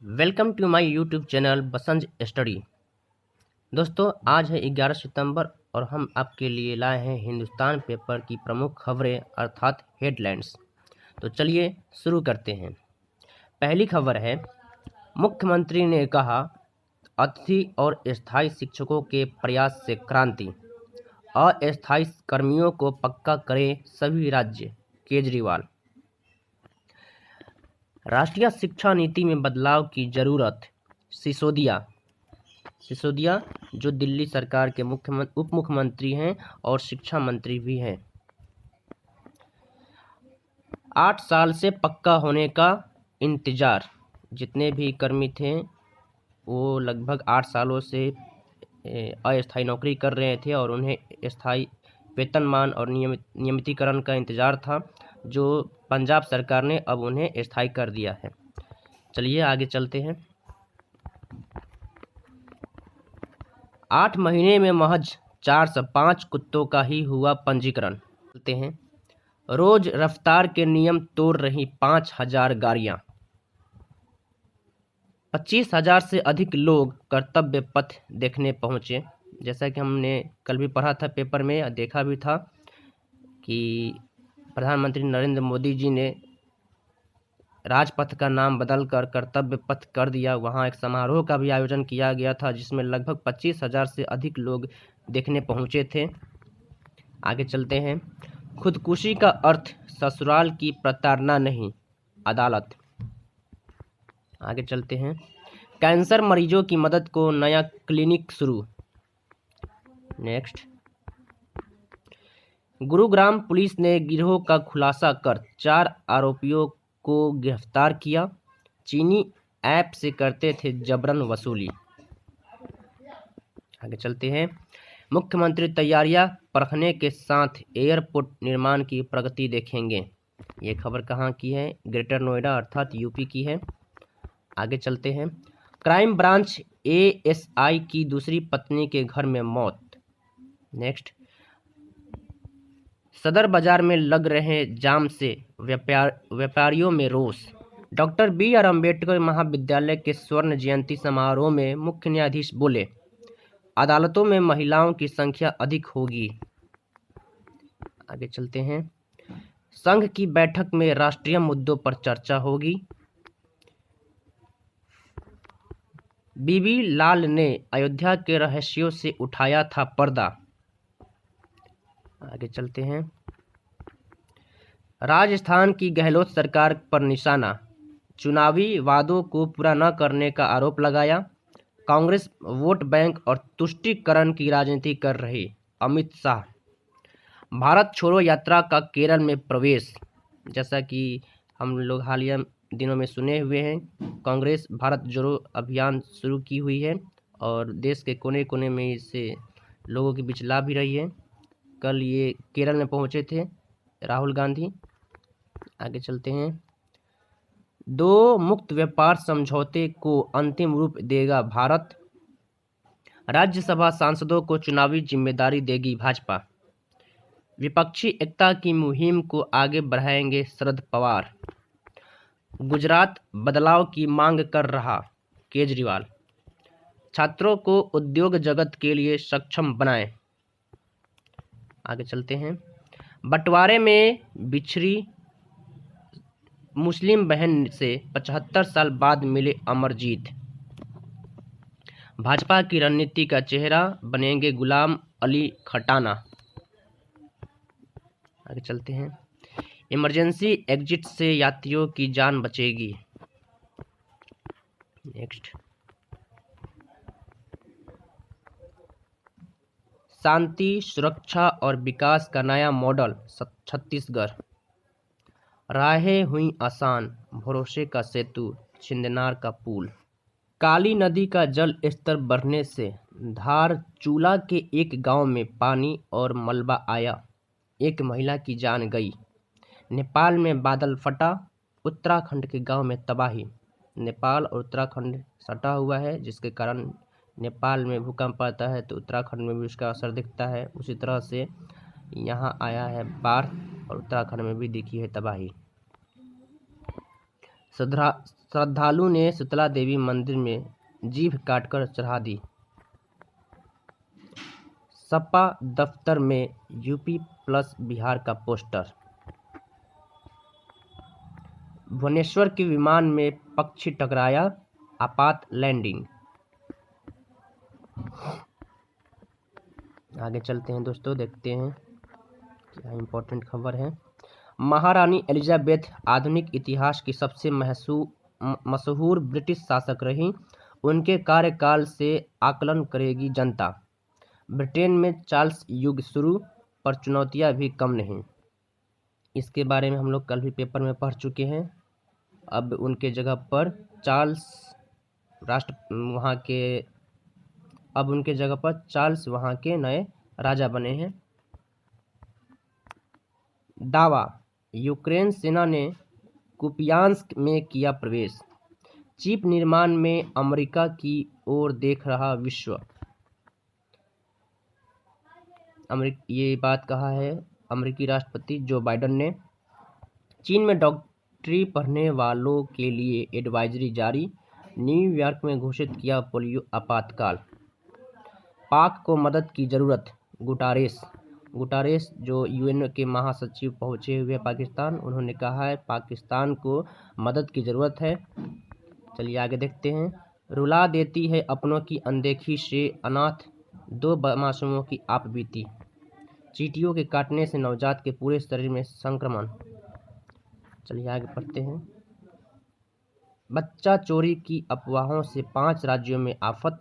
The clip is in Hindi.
Welcome to my YouTube channel बसंज स्टडी। दोस्तों, आज है 11 सितंबर और हम आपके लिए लाए हैं हिंदुस्तान पेपर की प्रमुख खबरें अर्थात हेडलाइंस। तो चलिए शुरू करते हैं। पहली खबर है, मुख्यमंत्री ने कहा अतिथि और स्थायी शिक्षकों के प्रयास से क्रांति, अस्थायी कर्मियों को पक्का करे सभी राज्य, केजरीवाल। राष्ट्रीय शिक्षा नीति में बदलाव की जरूरत, सिसोदिया जो दिल्ली सरकार के उप मुख्यमंत्री हैं और शिक्षा मंत्री भी हैं। 8 साल से पक्का होने का इंतजार। जितने भी कर्मी थे वो लगभग 8 सालों से अस्थायी नौकरी कर रहे थे और उन्हें स्थायी वेतनमान और नियमितीकरण का इंतजार था, जो पंजाब सरकार ने अब उन्हें स्थायी कर दिया है। चलिए आगे चलते हैं। 8 महीने में महज 405 कुत्तों का ही हुआ पंजीकरण। चलते हैं। रोज रफ्तार के नियम तोड़ रही 5000 गाड़ियां। 25,000 से अधिक लोग कर्तव्य पथ देखने पहुंचे। जैसा कि हमने कल भी पढ़ा था पेपर में, देखा भी था कि प्रधानमंत्री नरेंद्र मोदी जी ने राजपथ का नाम बदलकर कर्तव्य पथ कर दिया। वहां एक समारोह का भी आयोजन किया गया था जिसमें लगभग 25,000 से अधिक लोग देखने पहुंचे थे। आगे चलते हैं। खुदकुशी का अर्थ ससुराल की प्रताड़ना नहीं, अदालत। आगे चलते हैं। कैंसर मरीजों की मदद को नया क्लिनिक शुरू। नेक्स्ट। गुरुग्राम पुलिस ने गिरोह का खुलासा कर 4 आरोपियों को गिरफ्तार किया। चीनी ऐप से करते थे जबरन वसूली। आगे चलते हैं। मुख्यमंत्री तैयारियां परखने के साथ एयरपोर्ट निर्माण की प्रगति देखेंगे। ये खबर कहाँ की है? ग्रेटर नोएडा अर्थात यूपी की है। आगे चलते हैं। क्राइम ब्रांच एएसआई की दूसरी पत्नी के घर में मौत। नेक्स्ट। सदर बाजार में लग रहे जाम से व्यापारियों में रोष। डॉक्टर BR अम्बेडकर महाविद्यालय के स्वर्ण जयंती समारोह में मुख्य न्यायाधीश बोले, अदालतों में महिलाओं की संख्या अधिक होगी। आगे चलते हैं। संघ की बैठक में राष्ट्रीय मुद्दों पर चर्चा होगी। बीबी लाल ने अयोध्या के रहस्यों से उठाया था पर्दा। आगे चलते हैं। राजस्थान की गहलोत सरकार पर निशाना, चुनावी वादों को पूरा न करने का आरोप लगाया। कांग्रेस वोट बैंक और तुष्टीकरण की राजनीति कर रही, अमित शाह। भारत छोड़ो यात्रा का केरल में प्रवेश। जैसा कि हम लोग हालिया दिनों में सुने हुए हैं, कांग्रेस भारत जोड़ो अभियान शुरू की हुई है और देश के कोने कोने में इसे लोगों के बीच ला भी रही है। कल ये केरल में पहुंचे थे राहुल गांधी। आगे चलते हैं। 2 मुक्त व्यापार समझौते को अंतिम रूप देगा भारत। राज्यसभा सांसदों को चुनावी जिम्मेदारी देगी भाजपा। विपक्षी एकता की मुहिम को आगे बढ़ाएंगे शरद पवार। गुजरात बदलाव की मांग कर रहा, केजरीवाल। छात्रों को उद्योग जगत के लिए सक्षम बनाएं। आगे चलते हैं। बंटवारे में बिछड़ी मुस्लिम बहन से 75 साल बाद मिले अमरजीत। भाजपा की रणनीति का चेहरा बनेंगे गुलाम अली खटाना। आगे चलते हैं। इमरजेंसी एग्जिट से यात्रियों की जान बचेगी। नेक्स्ट। शांति, सुरक्षा और विकास का नया मॉडल छत्तीसगढ़। राहें हुई आसान, भरोसे का सेतु, छिंदनार का पुल। काली नदी का जल स्तर बढ़ने से धार चूला के एक गांव में पानी और मलबा आया, एक महिला की जान गई। नेपाल में बादल फटा, उत्तराखंड के गांव में तबाही। नेपाल और उत्तराखंड सटा हुआ है जिसके कारण नेपाल में भूकंप आता है तो उत्तराखंड में भी उसका असर दिखता है। उसी तरह से यहाँ आया है बाढ़ और उत्तराखंड में भी दिखी है तबाही। श्रद्धालु ने शीतला देवी मंदिर में जीभ काटकर चढ़ा दी। सपा दफ्तर में यूपी प्लस बिहार का पोस्टर। भुवनेश्वर के विमान में पक्षी टकराया, आपात लैंडिंग। आगे चलते हैं दोस्तों, देखते हैं क्या इम्पोर्टेंट खबर है। महारानी एलिजाबेथ आधुनिक इतिहास की सबसे मशहूर ब्रिटिश शासक रहीं। उनके कार्यकाल से आकलन करेगी जनता। ब्रिटेन में चार्ल्स युग शुरू, पर चुनौतियां भी कम नहीं। इसके बारे में हम लोग कल भी पेपर में पढ़ चुके हैं। अब उनके जगह पर चार्ल्स वहाँ के नए राजा बने हैं। दावा, यूक्रेन सेना ने कुपियांस्क में किया प्रवेश। चिप निर्माण में अमेरिका की ओर देख रहा विश्व। ये बात कहा है अमेरिकी राष्ट्रपति जो बाइडेन ने। चीन में डॉक्टरी पढ़ने वालों के लिए एडवाइजरी जारी। न्यूयॉर्क में घोषित किया पोलियो आपातकाल। पाक को मदद की ज़रूरत। गुटारेस जो यूएन के महासचिव पहुंचे हुए पाकिस्तान, उन्होंने कहा है पाकिस्तान को मदद की ज़रूरत है। चलिए आगे देखते हैं। रुला देती है अपनों की अनदेखी से अनाथ 2 मासूमों की आप बीती। चींटियों के काटने से नवजात के पूरे शरीर में संक्रमण। चलिए आगे पढ़ते हैं। बच्चा चोरी की अफवाहों से 5 राज्यों में आफत।